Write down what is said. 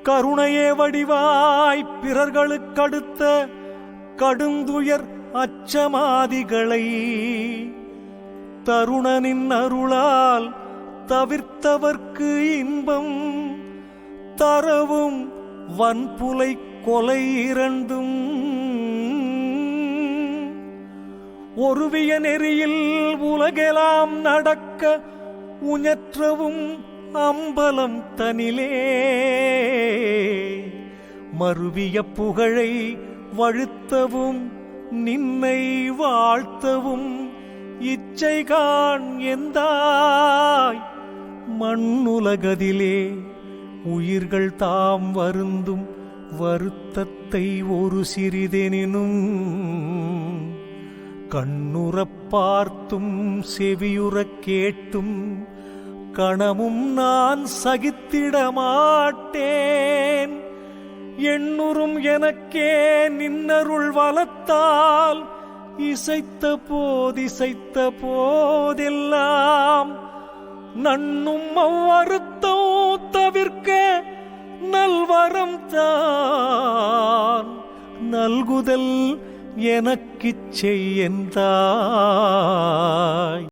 கருணையே வடிவாய் பிறர்களுக்கடுத்த கடுந்துயர் அச்சமாதிகளை தருணனின் அருளால் தவிர்த்தவர்க்கு இன்பம் தரவும் வன்புலை கொலை இரண்டும் ஒருவிய நெறியில் உலகெல்லாம் நடக்க உஞற்றவும் அம்பலம் தனிலே மருவிய புகழை வழுத்தவும் நின்னை வாழ்த்தவும் இச்சைகான் எந்தாய் மண்ணுலகதிலே உயிர்கள் தாம் வருந்தும் வருத்தத்தை ஒரு சிறிதெனினும் கண்ணுறப் பார்த்தும் செவியுறக் கேட்டும் கணமும் நான் சகித்திட மாட்டேன். எண்ணுறும் எனக்கே நின்னருள் வலத்தால் இசைத்த போதெல்லாம் நன்னும் அவ்வருத்தம் தவிர்க்க நல்வரம் தான் நல்குதல் எனக்குச் செய்யந்தாய்.